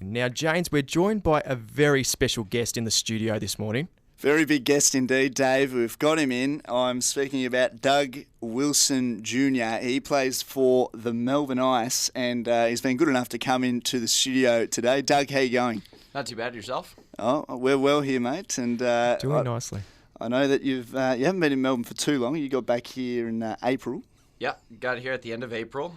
Now, James, we're joined by a very special guest in the studio this morning. Very big guest indeed, Dave. We've got him in. I'm speaking about Doug Wilson Jr. He plays for the Melbourne Ice, and he's been good enough to come into the studio today. Doug, how you going? Not too bad. Yourself? Oh, we're well here, mate. And Doing nicely. I know that you haven't been in Melbourne for too long. You got back here in April. Yeah, got here at the end of April.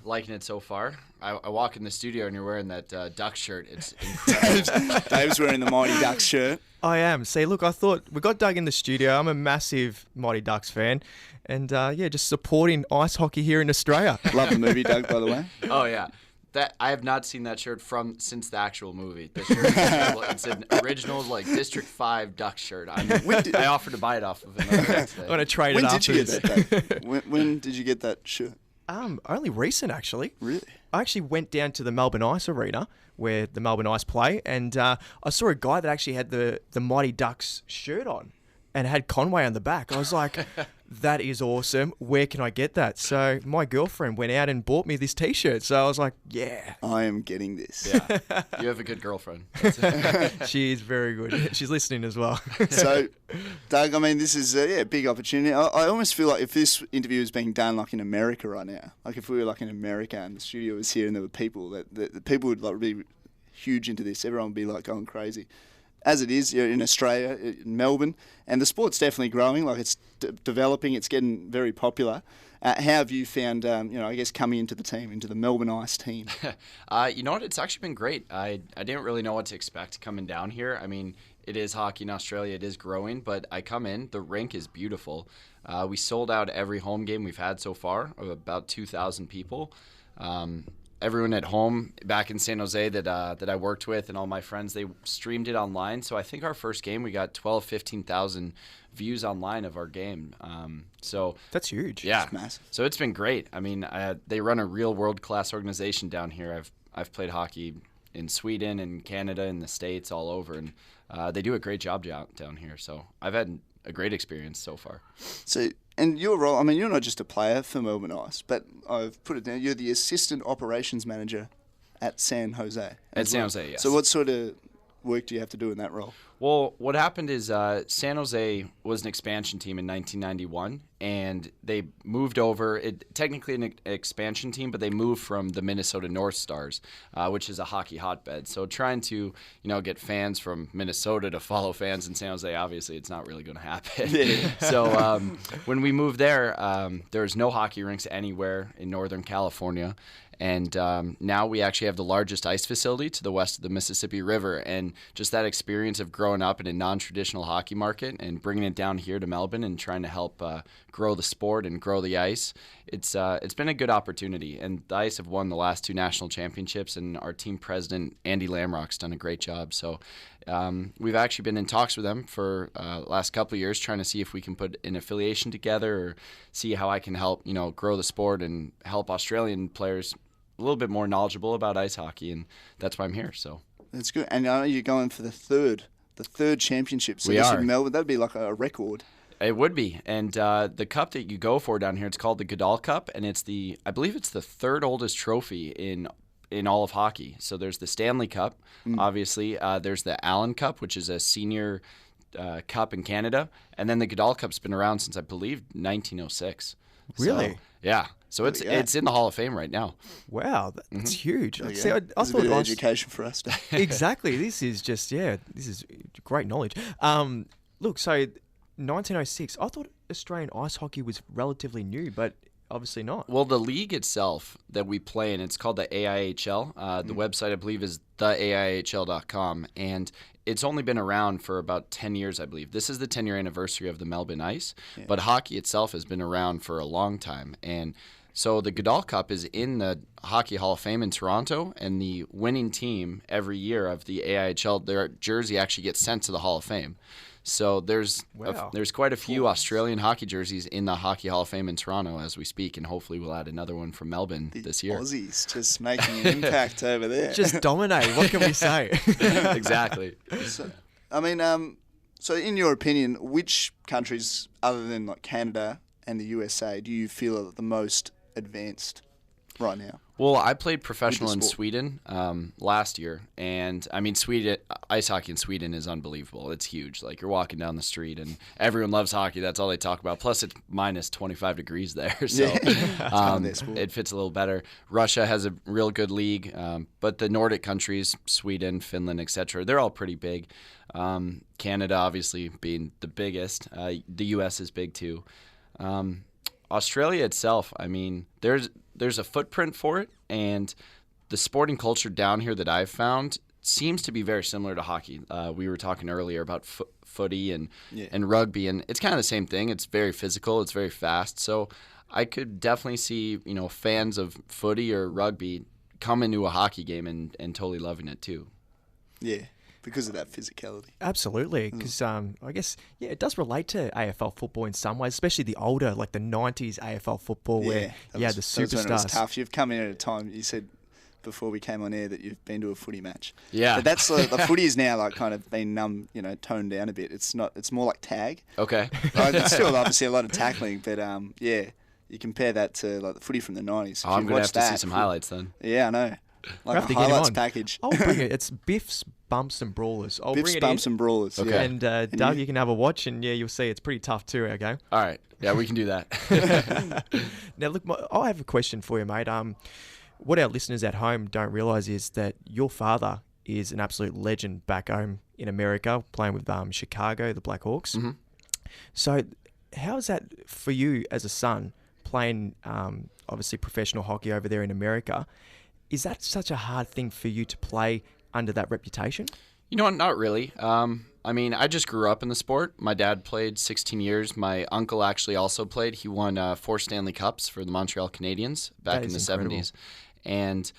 Liking it so far. I walk in the studio and you're wearing that duck shirt. It's incredible. Dave's wearing the Mighty Ducks shirt. I am. See, look, I thought we got Doug in the studio. I'm a massive Mighty Ducks fan. And, just supporting ice hockey here in Australia. Love the movie, Doug, by the way. Oh, yeah. That I have not seen that shirt since the actual movie. The shirt is incredible. It's an original District 5 duck shirt. I offered to buy it off of another guy today. I'm going to trade When it did after you this. get that, Dave? When did you get that shirt? Only recent, actually. Really? I actually went down to the Melbourne Ice Arena where the Melbourne Ice play, and I saw a guy that actually had the Mighty Ducks shirt on and had Conway on the back. I was like, that is awesome. Where can I get that? So my girlfriend went out and bought me this T-shirt. So I was like, yeah. I am getting this. Yeah, you have a good girlfriend. She is very good. She's listening as well. So, Doug, I mean, this is a big opportunity. I almost feel like if this interview is being done like in America right now, like if we were like in America and the studio was here and there were people, that the people would like be huge into this. Everyone would be like going crazy. As it is, you're in Australia, in Melbourne, and the sport's definitely growing. Like it's developing, it's getting very popular. How have you found, I guess, coming into the team, into the Melbourne Ice team? You know what? It's actually been great. I didn't really know what to expect coming down here. I mean, it is hockey in Australia. It is growing, but I come in. The rink is beautiful. We sold out every home game we've had so far, of about 2,000 people. Everyone at home back in San Jose that I worked with and all my friends, they streamed it online. So I think our first game, we got 15,000 views online of our game. So that's huge. Yeah. That's massive. So it's been great. I mean, they run a real world-class organization down here. I've played hockey in Sweden and Canada and the States, all over, and they do a great job down here. So I've had a great experience so far. So, and your role, I mean, you're not just a player for Melbourne Ice, but I've put it down, you're the assistant operations manager at San Jose. At San Jose, yes. So what sort of work do you have to do in that role? Well, what happened is San Jose was an expansion team in 1991, and they moved over. Technically an expansion team, but they moved from the Minnesota North Stars, which is a hockey hotbed. So trying to, get fans from Minnesota to follow fans in San Jose, obviously it's not really going to happen. Yeah. So when we moved there, there's no hockey rinks anywhere in Northern California. And now we actually have the largest ice facility to the west of the Mississippi River. And just that experience of growing up in a non-traditional hockey market and bringing it down here to Melbourne and trying to help grow the sport and grow the ice, it's been a good opportunity. And the Ice have won the last 2 national championships, and our team president, Andy Lamrock's done a great job. So we've actually been in talks with them for the last couple of years, trying to see if we can put an affiliation together or see how I can help, grow the sport and help Australian players a little bit more knowledgeable about ice hockey, and that's why I'm here. So That's good. And I know you're going for the third championship. So We this are. in Melbourne, that'd be like a record. it would be. And the cup that you go for down here, it's called the Goodall Cup, and I believe it's the third oldest trophy in all of hockey. So there's the Stanley Cup, obviously. There's the Allen Cup, which is a senior cup in Canada, and then the Goodall Cup's been around since, I believe, 1906. Really? So, yeah. So it's Yeah. it's in the Hall of Fame right now. Wow, that's huge. There you See, go. I There's a thought bit of ice- education for us. Exactly. This is great knowledge. Look, so 1906, I thought Australian ice hockey was relatively new, but obviously not. Well, the league itself that we play in, it's called the AIHL. The website, I believe, is theaihl.com, and it's only been around for about 10 years, I believe. This is the 10-year anniversary of the Melbourne Ice, but hockey itself has been around for a long time. And so the Goodall Cup is in the Hockey Hall of Fame in Toronto, and the winning team every year of the AIHL, their jersey actually gets sent to the Hall of Fame. So there's quite a few Australian hockey jerseys in the Hockey Hall of Fame in Toronto as we speak, and hopefully we'll add another one from Melbourne this year. Aussies just making an impact over there. Just dominate. What can we say? Exactly. So, I mean, so in your opinion, which countries other than like Canada and the USA do you feel are the most advanced right now? Well, I played professional in sport. Sweden last year, and I mean, ice hockey in Sweden is unbelievable. It's huge. Like, you're walking down the street, and everyone loves hockey. That's all they talk about. Plus, it's minus 25 degrees there, so it fits a little better. Russia has a real good league, but the Nordic countries, Sweden, Finland, etc., they're all pretty big. Canada, obviously, being the biggest. The U.S. is big too. Australia itself, I mean, there's a footprint for it, and the sporting culture down here that I've found seems to be very similar to hockey. We were talking earlier about footy and rugby, and it's kind of the same thing. It's very physical. It's very fast. So I could definitely see, fans of footy or rugby come into a hockey game and totally loving it too. Yeah. Because of that physicality. Absolutely, because I guess, it does relate to AFL football in some ways, especially the older, like the 90s AFL football where you had the superstars. That was when it was tough. You've come in at a time, you said before we came on air that you've been to a footy match. Yeah. But that's the footy is now like kind of been toned down a bit. It's more like tag. Okay. It's still obviously a lot of tackling, but you compare that to like the footy from the 90s. I'm going to have to see some highlights then. Yeah, I know. Like a highlights package. I'll bring it. It's Biff's Bumps and Brawlers. Biff's Bumps and Brawlers. Okay. Yeah. And Doug, you can have a watch, and you'll see it's pretty tough too. Okay. All right. Yeah, we can do that. Now, look, I have a question for you, mate. What our listeners at home don't realise is that your father is an absolute legend back home in America, playing with Chicago, the Blackhawks. Mm-hmm. So, how is that for you as a son, playing obviously professional hockey over there in America? Is that such a hard thing for you to play under that reputation? You know what? Not really. I mean, I just grew up in the sport. My dad played 16 years. My uncle actually also played. He won 4 Stanley Cups for the Montreal Canadiens back in the incredible. 70s. And,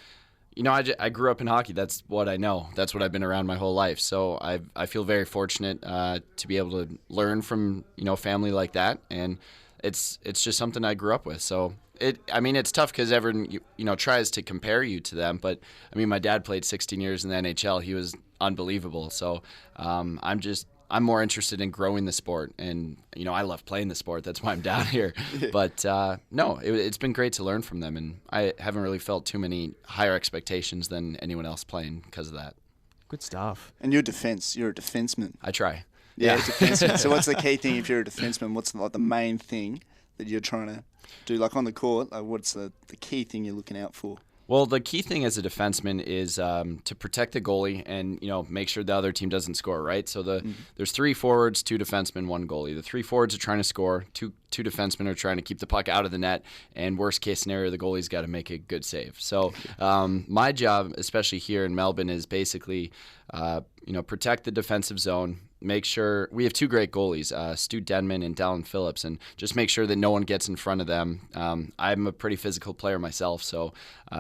I grew up in hockey. That's what I know. That's what I've been around my whole life. So I feel very fortunate to be able to learn from, family like that. And it's just something I grew up with. So it's tough because everyone tries to compare you to them. But I mean, my dad played 16 years in the NHL. He was unbelievable. So I'm more interested in growing the sport, and I love playing the sport. That's why I'm down here. But no, it's been great to learn from them, and I haven't really felt too many higher expectations than anyone else playing because of that. Good stuff. And you're a defenseman. I try. Yeah, defenseman. So what's the key thing if you're a defenseman? What's like the main thing that you're trying to do, like on the court? Like, what's the key thing you're looking out for? Well, the key thing as a defenseman is to protect the goalie and make sure the other team doesn't score, right? So there's 3 forwards, 2 defensemen, 1 goalie. The 3 forwards are trying to score, two defensemen are trying to keep the puck out of the net, and worst case scenario, the goalie's got to make a good save. So my job, especially here in Melbourne, is basically protect the defensive zone. Make sure we have 2 great goalies, Stu Denman and Dallin Phillips, and just make sure that no one gets in front of them. I'm a pretty physical player myself, so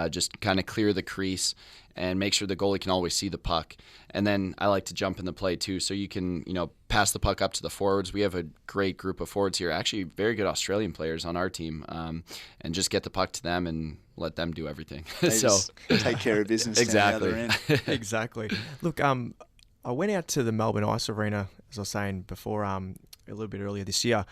just kind of clear the crease and make sure the goalie can always see the puck. And then I like to jump in the play too, so you can pass the puck up to the forwards. We have a great group of forwards here, actually very good Australian players on our team, and just get the puck to them and let them do everything. So take care of business. Exactly. Down the other end. Exactly. Look, I went out to the Melbourne Ice Arena, as I was saying before, a little bit earlier this year,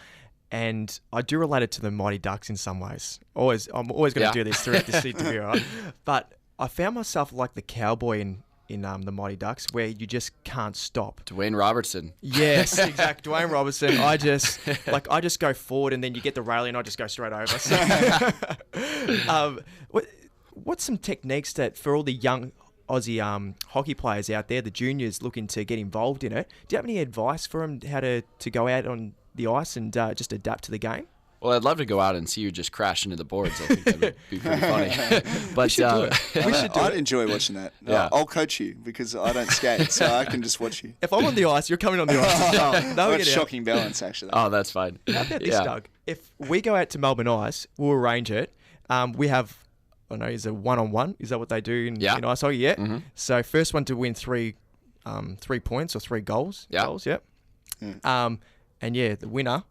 and I do relate it to the Mighty Ducks in some ways. I'm always going to do this throughout this interview, right? But I found myself like the cowboy in the Mighty Ducks, where you just can't stop. Dwayne Robertson. Yes, exactly. Dwayne Robertson. I just go forward, and then you get the railing, and I just go straight over. So, what's some techniques that for all the young Aussie hockey players out there, the juniors looking to get involved in it, do you have any advice for them how to go out on the ice and just adapt to the game? Well, I'd love to go out and see you just crash into the boards. I think that'd be pretty funny. But we should do I'd it. enjoy watching that. Yeah. I'll coach you because I don't skate, so I can just watch you. If I'm on the ice, you're coming on the ice. That's shocking balance, actually. Oh, that's fine. How about this, Doug? If we go out to Melbourne Ice, we'll arrange it. We have, I know, is a 1-on-1. Is that what they do in ice hockey? Yeah. Mm-hmm. So first one to win 3 points or 3 goals. Yeah. Goals, yep. And the winner,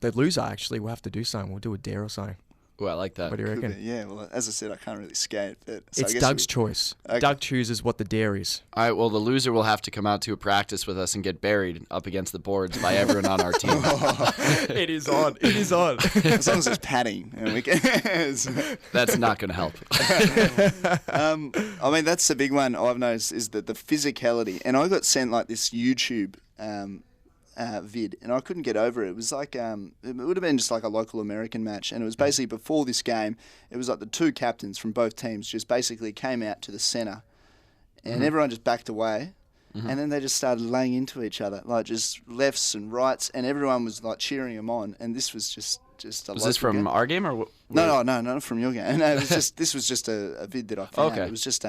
the loser actually will have to do something. We'll do a dare or something. Oh, I like that. What do you Could reckon? be, yeah, well, as I said, I can't really skate. But, so I It's guess Doug's choice. Okay. Doug chooses what the dare is. All right, well, the loser will have to come out to a practice with us and get buried up against the boards by everyone on our team. It is on. It is on. As long as it's padding. And we can That's not going to help. I mean, that's the big one I've noticed is that the physicality. And I got sent like this YouTube vid, and I couldn't get over it. It was like it would have been just like a local American match, and it was basically before this game. It was like the two captains from both teams just basically came out to the centre, and everyone just backed away, and then they just started laying into each other, like just lefts and rights, and everyone was like cheering them on. And this was just a Was this from our game or? No, not from your game. No, it was just this was just a vid that I found. Okay. It was just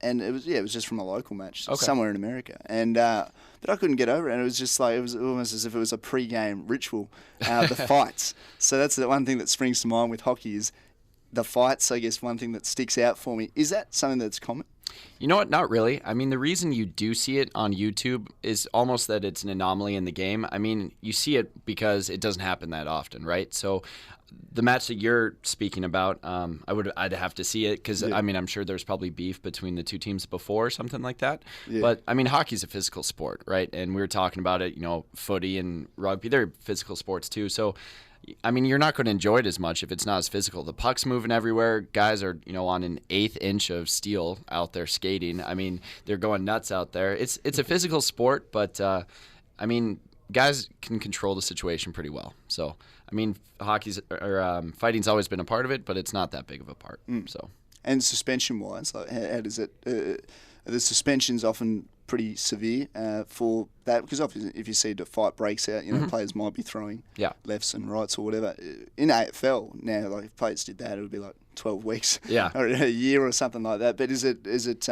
and it was just from a local match Okay. somewhere in America, and but I couldn't get over it, and it was just like it was almost as if it was a pre-game ritual, the fights. So that's the one thing that springs to mind with hockey is the fights. I guess one thing that sticks out for me is that something that's common. You know what? Not really. I mean, the reason you do see it on YouTube is almost that it's an anomaly in the game. I mean, you see it because it doesn't happen that often, right? So the match that you're speaking about, I'd have to see it because, I mean, I'm sure there's probably beef between the two teams before or something like that. Yeah. But, I mean, hockey's a physical sport, right? And we were talking about it, footy and rugby, they're physical sports too. So, I mean, you're not going to enjoy it as much if it's not as physical. The puck's moving everywhere. Guys are, on an 1/8 inch of steel out there skating. I mean, they're going nuts out there. It's a physical sport, but, I mean, guys can control the situation pretty well. So, I mean, fighting's always been a part of it, but it's not that big of a part. So, And suspension-wise, like how does it? Are the suspensions often pretty severe for that? Because obviously, if you see the fight breaks out, players might be throwing lefts and rights or whatever. In AFL now, like if players did that, it would be like 12 weeks, or a year or something like that. But is it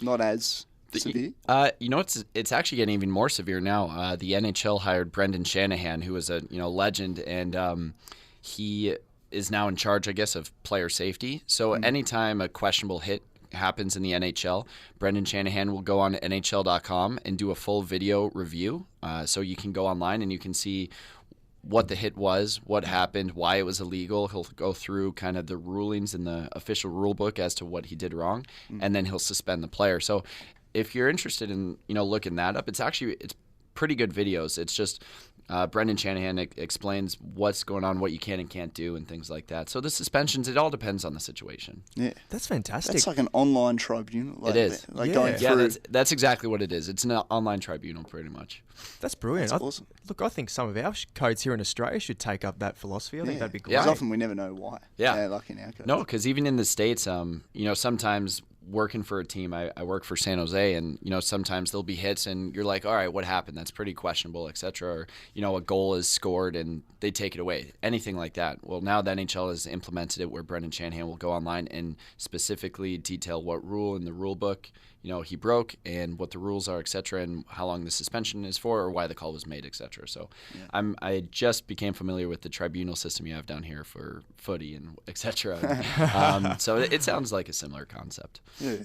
not as severe? It's actually getting even more severe now. The NHL hired Brendan Shanahan, who was a legend, and he is now in charge, I guess, of player safety. So anytime a questionable hit happens in the NHL, Brendan Shanahan will go on NHL.com and do a full video review. So you can go online and you can see what the hit was, what happened, why it was illegal. He'll go through kind of the rulings in the official rule book as to what he did wrong, and then he'll suspend the player. So if you're interested in looking that up, it's pretty good videos. It's just Brendan Shanahan explains what's going on, what you can and can't do, and things like that. So the suspensions, it all depends on the situation. Yeah, That's fantastic. that's like an online tribunal. It is. going through. That's exactly what it is. It's an online tribunal, pretty much. That's brilliant. That's awesome. Look, I think some of our codes here in Australia should take up that philosophy. I think that'd be great. Because often we never know why. Yeah. Like in our case. No, because even in the States, sometimes working for a team, I work for San Jose, and sometimes there'll be hits, and you're like, all right, what happened? That's pretty questionable, etc. Or a goal is scored and they take it away, anything like that. Well, now the NHL has implemented it where Brendan Shanahan will go online and specifically detail what rule in the rule book he broke and what the rules are, etc., and how long the suspension is for or why the call was made, etc. So I just became familiar with the tribunal system you have down here for footy and etc. So it sounds like a similar concept. Yeah.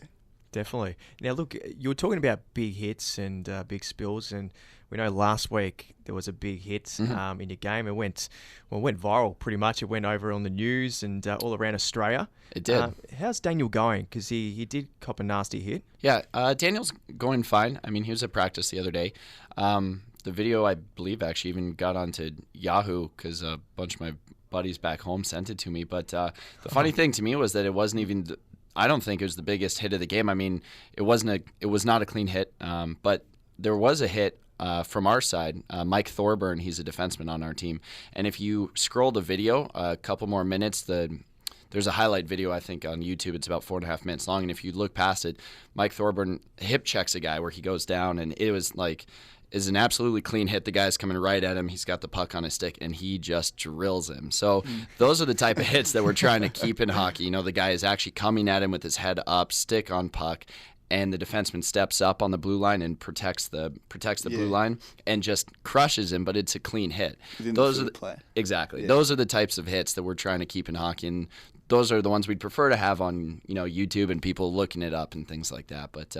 Definitely. Now, look, you were talking about big hits and big spills, and we know last week there was a big hit in your game. It went viral pretty much. It went over on the news and all around Australia. It did. How's Daniel going? Because he did cop a nasty hit. Yeah, Daniel's going fine. I mean, he was at practice the other day. The video, I believe, actually even got onto Yahoo because a bunch of my buddies back home sent it to me. But the funny thing to me was that it wasn't even... I don't think it was the biggest hit of the game. I mean, it was not a clean hit, but there was a hit from our side. Mike Thorburn, he's a defenseman on our team, and if you scroll the video a couple more minutes, there's a highlight video, I think, on YouTube. It's about 4.5 minutes long, and if you look past it, Mike Thorburn hip checks a guy where he goes down, and it was like... is an absolutely clean hit. The guy's coming right at him. He's got the puck on his stick, and he just drills him. So those are the type of hits that we're trying to keep in hockey. The guy is actually coming at him with his head up, stick on puck, and the defenseman steps up on the blue line and protects the blue line and just crushes him, but it's a clean hit. Those are the play. Exactly. Yeah. Those are the types of hits that we're trying to keep in hockey, and those are the ones we'd prefer to have on YouTube and people looking it up and things like that. But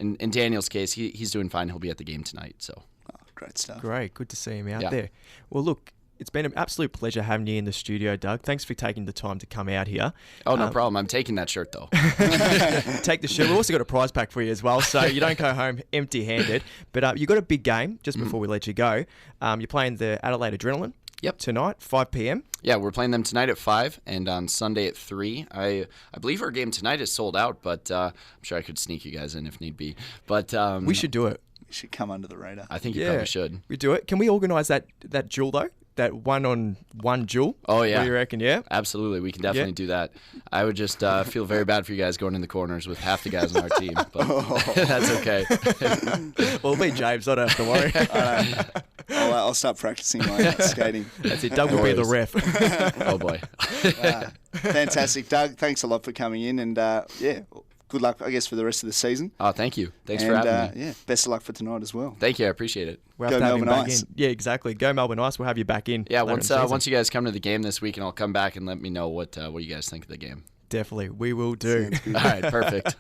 in Daniel's case, he's doing fine. He'll be at the game tonight. So great stuff. Great, good to see him out there. Well, look, it's been an absolute pleasure having you in the studio, Doug. Thanks for taking the time to come out here. Oh, no problem. I'm taking that shirt, though. Take the shirt. We've also got a prize pack for you as well, so you don't go home empty-handed. But you've got a big game just before we let you go. You're playing the Adelaide Adrenaline tonight, 5 p.m. Yeah, we're playing them tonight at 5 and on Sunday at 3. I believe our game tonight is sold out, but I'm sure I could sneak you guys in if need be. But we should do it. You should come under the radar. I think you probably should. We do it. Can we organise that duel, though? That one-on-one duel? Oh, yeah. What do you reckon, yeah? Absolutely. We can definitely do that. I would just feel very bad for you guys going in the corners with half the guys on our team, but that's okay. Well, it'll be James. I don't have to worry. I'll start practicing my skating. That's it. Doug will be the ref. Oh, boy. Fantastic. Doug, thanks a lot for coming in, and good luck, I guess, for the rest of the season. Oh, thank you. Thanks for having me. Yeah, best of luck for tonight as well. Thank you. I appreciate it. We'll Go have to have him Melbourne back Ice. in. Yeah, exactly. Go Melbourne Ice. We'll have you back in. Yeah, later in the season. once you guys come to the game this week, and I'll come back and let me know what you guys think of the game. Definitely. We will do. All right, perfect.